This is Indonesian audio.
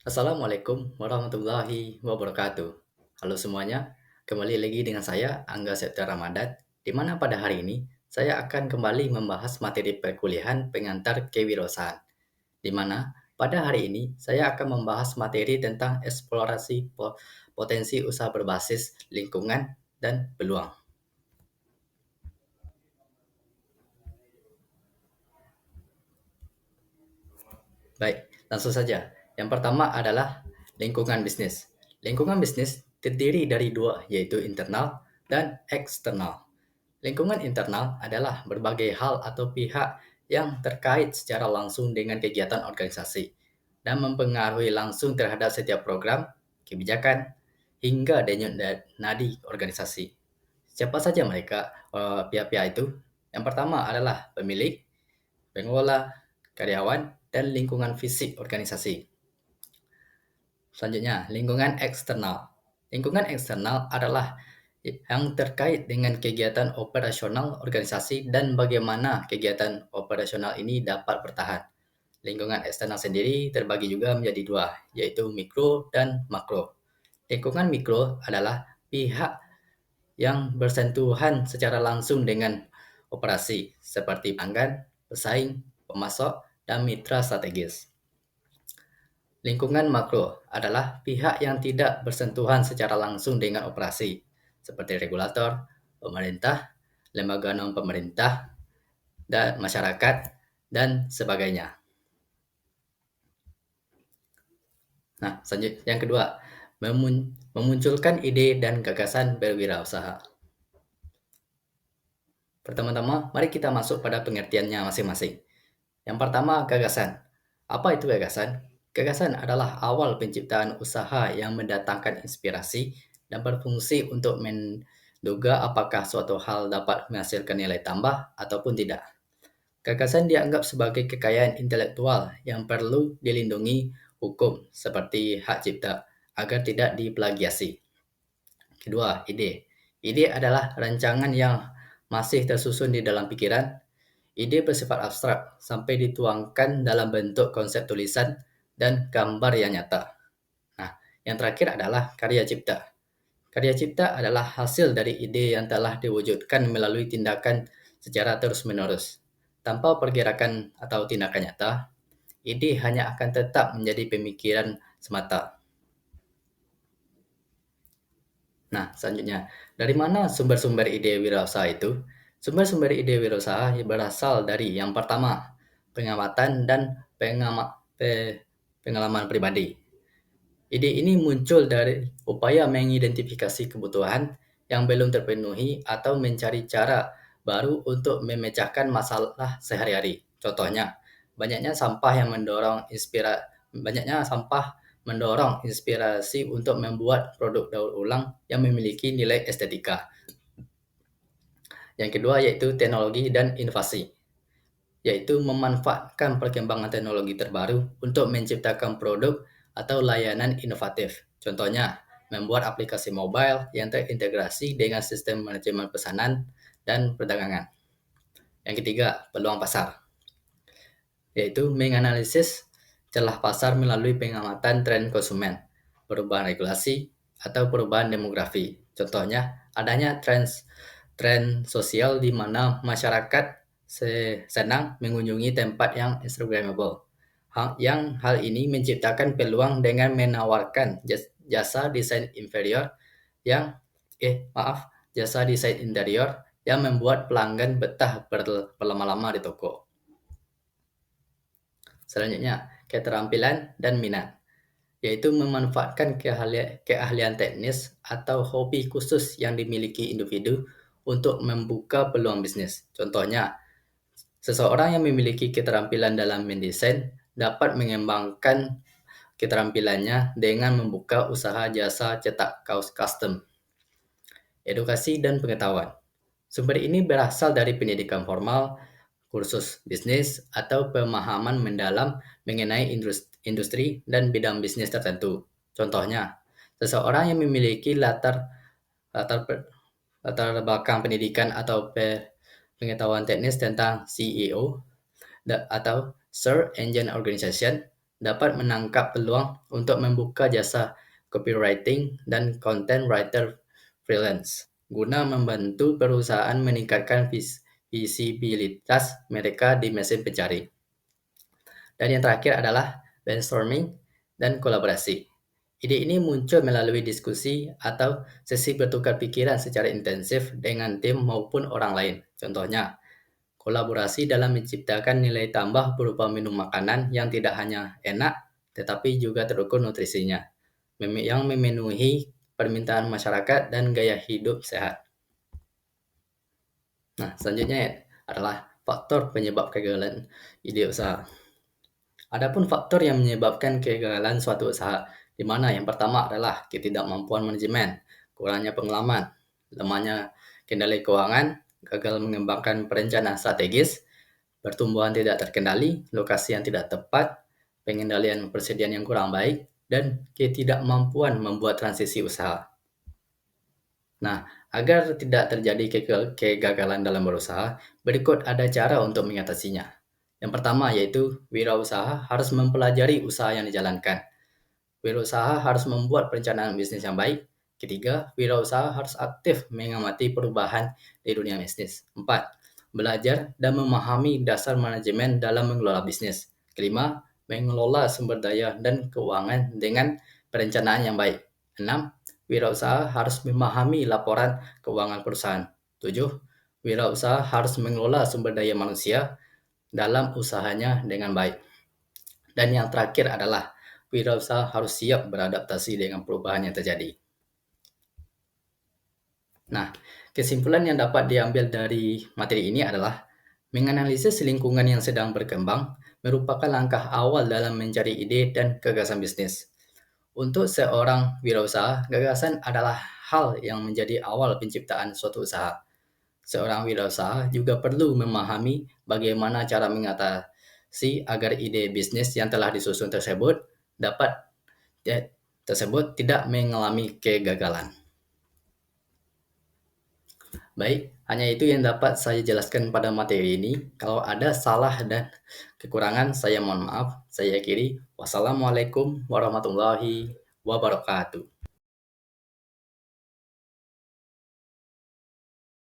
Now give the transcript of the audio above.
Assalamualaikum warahmatullahi wabarakatuh. Halo semuanya, kembali lagi dengan saya Angga Septa Ramadan, di mana pada hari ini saya akan kembali membahas materi perkuliahan pengantar kewirausahaan, di mana pada hari ini saya akan membahas materi tentang eksplorasi potensi usaha berbasis lingkungan dan peluang. Baik, langsung saja. Yang pertama adalah lingkungan bisnis. Lingkungan bisnis terdiri dari dua, yaitu internal dan eksternal. Lingkungan internal adalah berbagai hal atau pihak yang terkait secara langsung dengan kegiatan organisasi dan mempengaruhi langsung terhadap setiap program, kebijakan, hingga denyut nadi organisasi. Siapa saja mereka, pihak-pihak itu? Yang pertama adalah pemilik, pengelola, karyawan, dan lingkungan fisik organisasi. Selanjutnya, lingkungan eksternal. Lingkungan eksternal adalah yang terkait dengan kegiatan operasional organisasi dan bagaimana kegiatan operasional ini dapat bertahan. Lingkungan eksternal sendiri terbagi juga menjadi dua, yaitu mikro dan makro. Lingkungan mikro adalah pihak yang bersentuhan secara langsung dengan operasi, seperti pelanggan, pesaing, pemasok, dan mitra strategis. Lingkungan makro adalah pihak yang tidak bersentuhan secara langsung dengan operasi, seperti regulator, pemerintah, lembaga non-pemerintah, dan masyarakat, dan sebagainya. Nah, selanjutnya yang kedua, memunculkan ide dan gagasan berwirausaha. Pertama-tama, mari kita masuk pada pengertiannya masing-masing. Yang pertama, gagasan. Apa itu gagasan? Gagasan adalah awal penciptaan usaha yang mendatangkan inspirasi dan berfungsi untuk menduga apakah suatu hal dapat menghasilkan nilai tambah ataupun tidak. Gagasan dianggap sebagai kekayaan intelektual yang perlu dilindungi hukum seperti hak cipta agar tidak diplagiasi. Kedua, ide. Ide adalah rancangan yang masih tersusun di dalam pikiran. Ide bersifat abstrak sampai dituangkan dalam bentuk konsep tulisan dan gambar yang nyata. Nah, yang terakhir adalah karya cipta. Karya cipta adalah hasil dari ide yang telah diwujudkan melalui tindakan secara terus-menerus. Tanpa pergerakan atau tindakan nyata, ide hanya akan tetap menjadi pemikiran semata. Nah, selanjutnya, dari mana sumber-sumber ide wirausaha itu? Sumber-sumber ide wirausaha berasal dari yang pertama, pengamatan dan pengalaman pribadi. Ide ini muncul dari upaya mengidentifikasi kebutuhan yang belum terpenuhi atau mencari cara baru untuk memecahkan masalah sehari-hari. Contohnya, banyaknya sampah mendorong inspirasi untuk membuat produk daur ulang yang memiliki nilai estetika. Yang kedua yaitu teknologi dan inovasi, yaitu memanfaatkan perkembangan teknologi terbaru untuk menciptakan produk atau layanan inovatif. Contohnya, membuat aplikasi mobile yang terintegrasi dengan sistem manajemen pesanan dan perdagangan. Yang ketiga, peluang pasar, yaitu menganalisis celah pasar melalui pengamatan tren konsumen, perubahan regulasi, atau perubahan demografi. Contohnya, adanya tren sosial di mana masyarakat senang mengunjungi tempat yang Instagramable. Yang hal ini menciptakan peluang dengan menawarkan jasa desain inferior yang jasa desain interior yang membuat pelanggan betah berlama-lama di toko. Selanjutnya, keterampilan dan minat, yaitu memanfaatkan keahlian teknis atau hobi khusus yang dimiliki individu untuk membuka peluang bisnis. Contohnya, seseorang yang memiliki keterampilan dalam mendesain dapat mengembangkan keterampilannya dengan membuka usaha jasa cetak kaos custom. Edukasi dan pengetahuan. Sumber ini berasal dari pendidikan formal, kursus bisnis, atau pemahaman mendalam mengenai industri dan bidang bisnis tertentu. Contohnya, seseorang yang memiliki latar belakang pendidikan atau pengetahuan teknis tentang CEO atau Search Engine Organization dapat menangkap peluang untuk membuka jasa copywriting dan content writer freelance, guna membantu perusahaan meningkatkan visibilitas mereka di mesin pencari. Dan yang terakhir adalah brainstorming dan kolaborasi. Ide ini muncul melalui diskusi atau sesi bertukar pikiran secara intensif dengan tim maupun orang lain. Contohnya, kolaborasi dalam menciptakan nilai tambah berupa minum makanan yang tidak hanya enak, tetapi juga terukur nutrisinya, yang memenuhi permintaan masyarakat dan gaya hidup sehat. Nah, selanjutnya adalah faktor penyebab kegagalan ide usaha. Adapun faktor yang menyebabkan kegagalan suatu usaha, di mana yang pertama adalah ketidakmampuan manajemen, kurangnya pengalaman, lemahnya kendali keuangan, gagal mengembangkan perencanaan strategis, pertumbuhan tidak terkendali, lokasi yang tidak tepat, pengendalian persediaan yang kurang baik, dan ketidakmampuan membuat transisi usaha. Nah, agar tidak terjadi kegagalan dalam berusaha, berikut ada cara untuk mengatasinya. Yang pertama yaitu wirausaha harus mempelajari usaha yang dijalankan. Wirausaha harus membuat perencanaan bisnis yang baik. Ketiga, wirausaha harus aktif mengamati perubahan di dunia bisnis. Empat, belajar dan memahami dasar manajemen dalam mengelola bisnis. Kelima, mengelola sumber daya dan keuangan dengan perencanaan yang baik. Enam, wirausaha harus memahami laporan keuangan perusahaan. Tujuh, wirausaha harus mengelola sumber daya manusia dalam usahanya dengan baik. Dan yang terakhir adalah wirausaha harus siap beradaptasi dengan perubahan yang terjadi. Nah, kesimpulan yang dapat diambil dari materi ini adalah menganalisis lingkungan yang sedang berkembang merupakan langkah awal dalam mencari ide dan gagasan bisnis. Untuk seorang wirausaha, gagasan adalah hal yang menjadi awal penciptaan suatu usaha. Seorang wirausaha juga perlu memahami bagaimana cara mengatasi agar ide bisnis yang telah disusun tersebut dapat tidak mengalami kegagalan. Baik, hanya itu yang dapat saya jelaskan pada materi ini. Kalau ada salah dan kekurangan, saya mohon maaf. Saya akhiri. Wassalamualaikum warahmatullahi wabarakatuh.